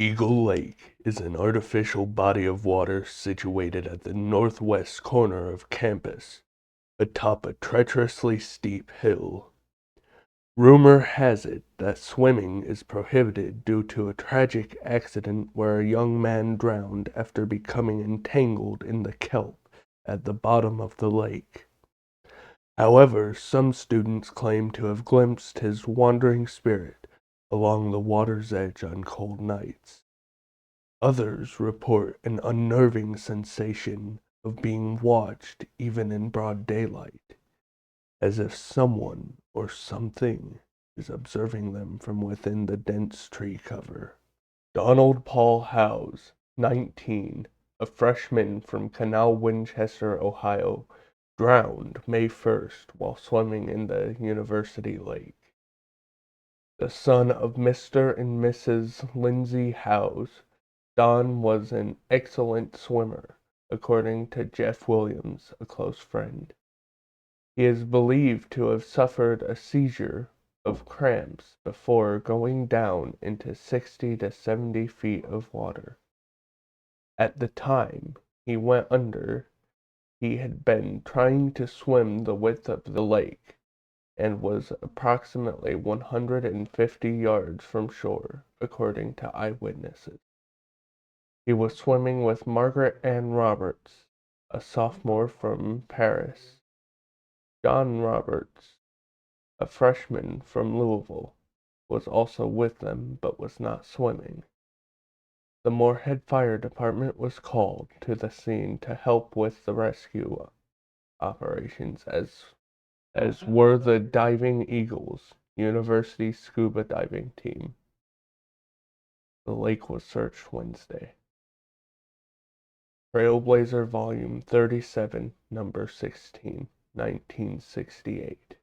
Eagle Lake is an artificial body of water situated at the northwest corner of campus, atop a treacherously steep hill. Rumor has it that swimming is prohibited due to a tragic accident where a young man drowned after becoming entangled in the kelp at the bottom of the lake. However, some students claim to have glimpsed his wandering spirit along the water's edge on cold nights. Others report an unnerving sensation of being watched even in broad daylight, as if someone or something is observing them from within the dense tree cover. Donald Paul Howes, 19, a freshman from Canal Winchester, Ohio, drowned May 1st while swimming in the University Lake. The son of Mr. and Mrs. Lindsay Howes, Don was an excellent swimmer, according to Jeff Williams, a close friend. He is believed to have suffered a seizure of cramps before going down into 60 to 70 feet of water. At the time he went under, he had been trying to swim the width of the lake and was approximately 150 yards from shore, according to eyewitnesses. He was swimming with Margaret Ann Roberts, a sophomore from Paris. John Roberts, a freshman from Louisville, was also with them but was not swimming. The Moorhead Fire Department was called to the scene to help with the rescue operations, as were the Diving Eagles, University scuba diving team. The lake was searched Wednesday. Trailblazer Volume 37, Number 16, 1968.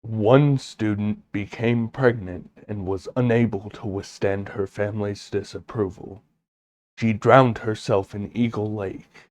One student became pregnant and was unable to withstand her family's disapproval. She drowned herself in Eagle Lake.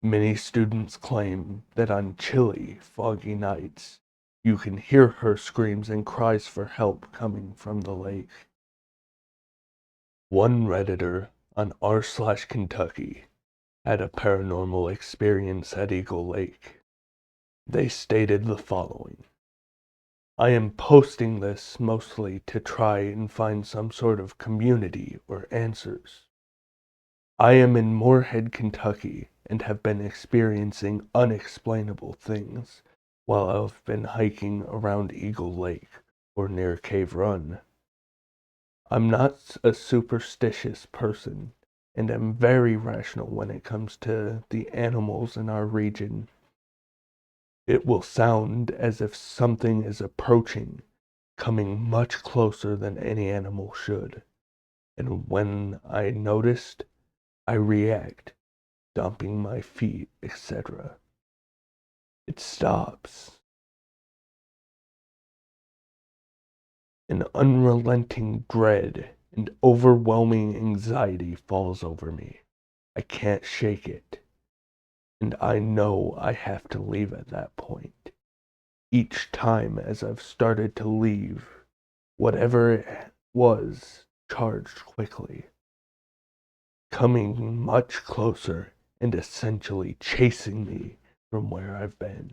Many students claim that on chilly, foggy nights, you can hear her screams and cries for help coming from the lake. One Redditor on r/Kentucky had a paranormal experience at Eagle Lake. They stated the following: I am posting this mostly to try and find some sort of community or answers. I am in Moorhead, Kentucky, and have been experiencing unexplainable things while I've been hiking around Eagle Lake or near Cave Run. I'm not a superstitious person, and am very rational when it comes to the animals in our region. It will sound as if something is approaching, coming much closer than any animal should, and when I noticed, I react, stomping my feet, etc. It stops. An unrelenting dread and overwhelming anxiety falls over me. I can't shake it, and I know I have to leave at that point. Each time as I've started to leave, whatever it was charged quickly, coming much closer and essentially chasing me from where I've been.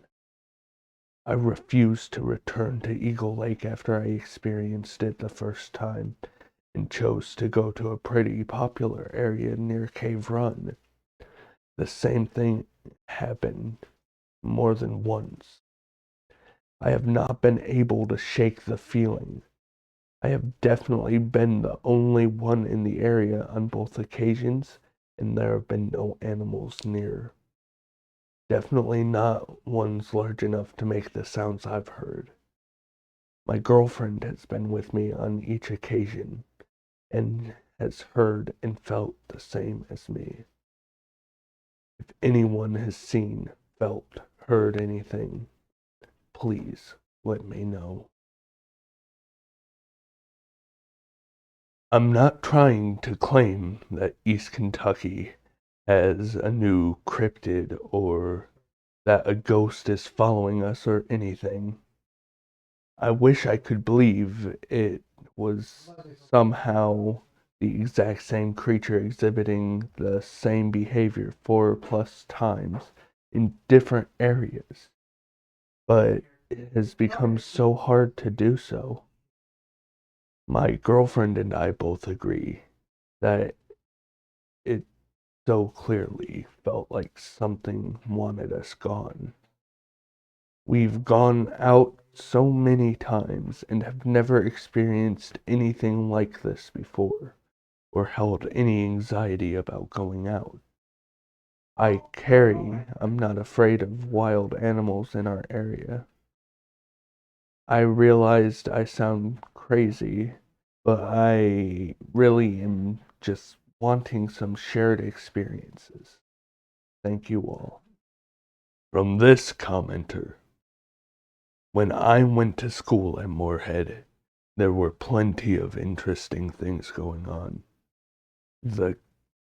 I refused to return to Eagle Lake after I experienced it the first time, and chose to go to a pretty popular area near Cave Run. The same thing happened more than once. I have not been able to shake the feeling. I have definitely been the only one in the area on both occasions, and there have been no animals near. Definitely not ones large enough to make the sounds I've heard. My girlfriend has been with me on each occasion, and has heard and felt the same as me. If anyone has seen, felt, heard anything, please let me know. I'm not trying to claim that East Kentucky has a new cryptid or that a ghost is following us or anything. I wish I could believe it was somehow the exact same creature exhibiting the same behavior 4+ times in different areas, but it has become so hard to do so. My girlfriend and I both agree that it so clearly felt like something wanted us gone. We've gone out so many times and have never experienced anything like this before, or held any anxiety about going out. I'm not afraid of wild animals in our area. I realized I sound crazy, but I really am just wanting some shared experiences. Thank you all. From this commenter, when I went to school at Moorhead, there were plenty of interesting things going on. The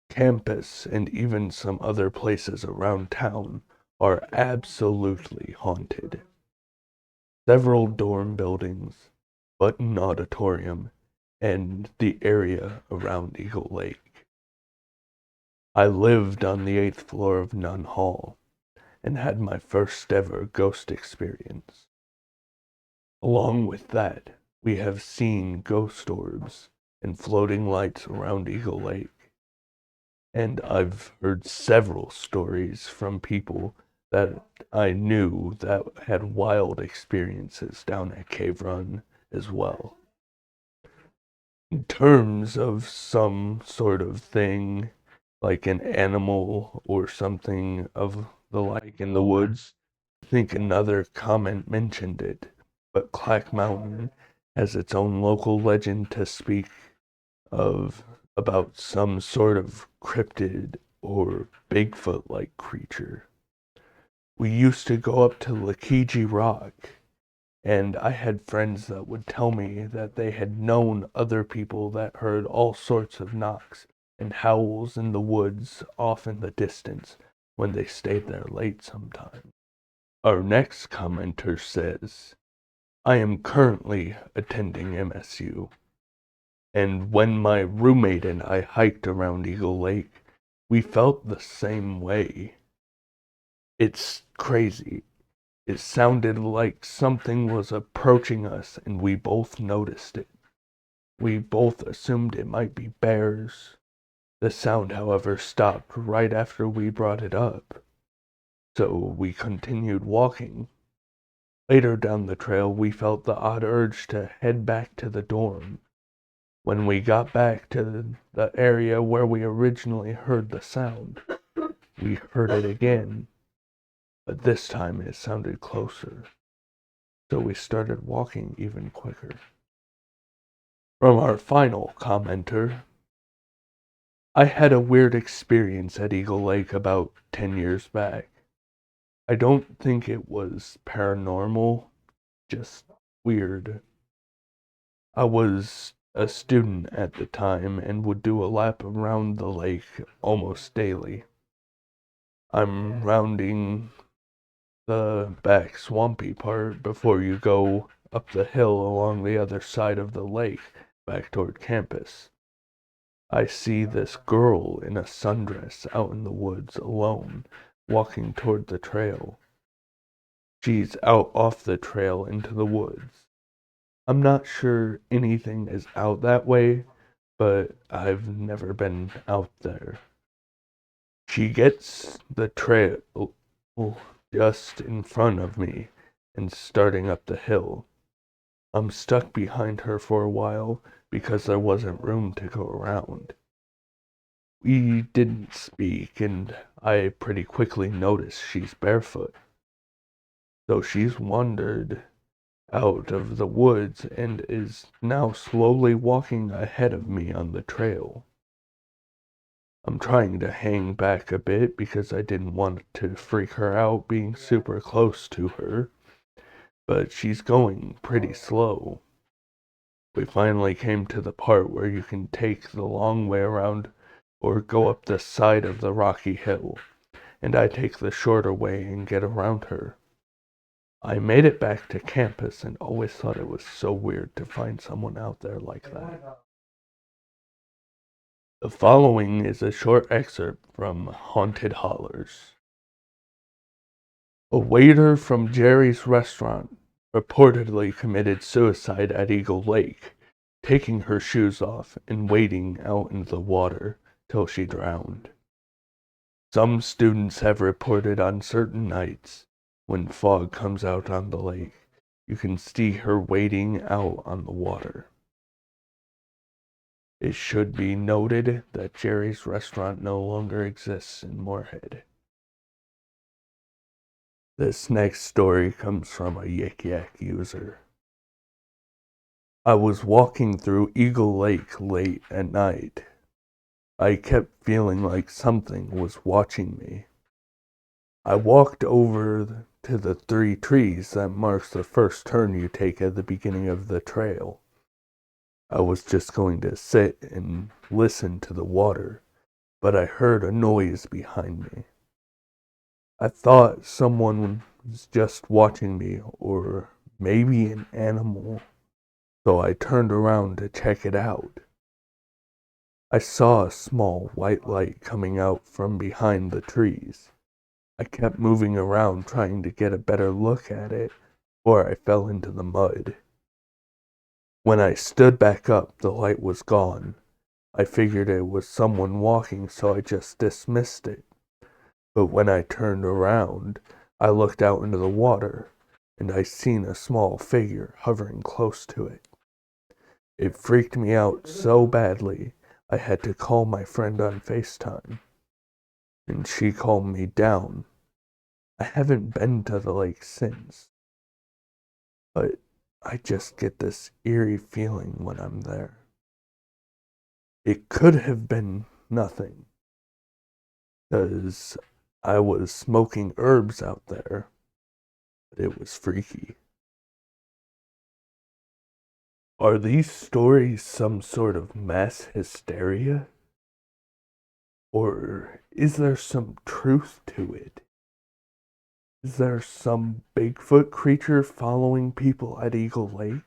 campus and even some other places around town are absolutely haunted. Several dorm buildings, Button Auditorium, and the area around Eagle Lake. I lived on the 8th floor of Nunn Hall and had my first ever ghost experience. Along with that, we have seen ghost orbs and floating lights around Eagle Lake. And I've heard several stories from people that I knew that had wild experiences down at Cave Run as well. In terms of some sort of thing, like an animal or something of the like in the woods, I think another comment mentioned it, but Clack Mountain has its own local legend to speak of about some sort of cryptid or Bigfoot like creature. We used to go up to Lakiji Rock, and I had friends that would tell me that they had known other people that heard all sorts of knocks and howls in the woods off in the distance when they stayed there late sometimes. Our next commenter says, I am currently attending MSU, and when my roommate and I hiked around Eagle Lake, we felt the same way. It's crazy. It sounded like something was approaching us, and we both noticed it. We both assumed it might be bears. The sound, however, stopped right after we brought it up, so we continued walking. Later down the trail, we felt the odd urge to head back to the dorm. When we got back to the area where we originally heard the sound, we heard it again, but this time it sounded closer. So we started walking even quicker. From our final commenter, I had a weird experience at Eagle Lake about 10 years back. I don't think it was paranormal, just weird. I was a student at the time and would do a lap around the lake almost daily. I'm rounding the back swampy part before you go up the hill along the other side of the lake back toward campus. I see this girl in a sundress out in the woods alone, walking toward the trail. She's out off the trail into the woods. I'm not sure anything is out that way, but I've never been out there. She gets the trail just in front of me and starting up the hill. I'm stuck behind her for a while because there wasn't room to go around. We didn't speak, and I pretty quickly noticed she's barefoot. So she's wandered out of the woods and is now slowly walking ahead of me on the trail. I'm trying to hang back a bit because I didn't want to freak her out being super close to her, but she's going pretty slow. We finally came to the part where you can take the long way around or go up the side of the rocky hill, and I take the shorter way and get around her. I made it back to campus and always thought it was so weird to find someone out there like that. The following is a short excerpt from Haunted Hollers. A waiter from Jerry's restaurant reportedly committed suicide at Eagle Lake, taking her shoes off and wading out into the water till she drowned. Some students have reported on certain nights, when fog comes out on the lake, you can see her wading out on the water. It should be noted that Jerry's restaurant no longer exists in Moorhead. This next story comes from a Yik Yak user. I was walking through Eagle Lake late at night. I kept feeling like something was watching me. I walked over to the 3 trees that marks the first turn you take at the beginning of the trail. I was just going to sit and listen to the water, but I heard a noise behind me. I thought someone was just watching me, or maybe an animal, so I turned around to check it out. I saw a small white light coming out from behind the trees. I kept moving around trying to get a better look at it before I fell into the mud. When I stood back up, the light was gone. I figured it was someone walking, so I just dismissed it. But when I turned around, I looked out into the water, and I seen a small figure hovering close to it. It freaked me out so badly, I had to call my friend on FaceTime, and she calmed me down. I haven't been to the lake since, but I just get this eerie feeling when I'm there. It could have been nothing, because I was smoking herbs out there, but it was freaky. Are these stories some sort of mass hysteria? Or is there some truth to it? Is there some Bigfoot creature following people at Eagle Lake?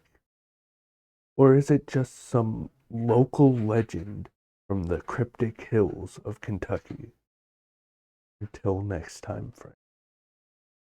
Or is it just some local legend from the cryptic hills of Kentucky? Until next time, friends.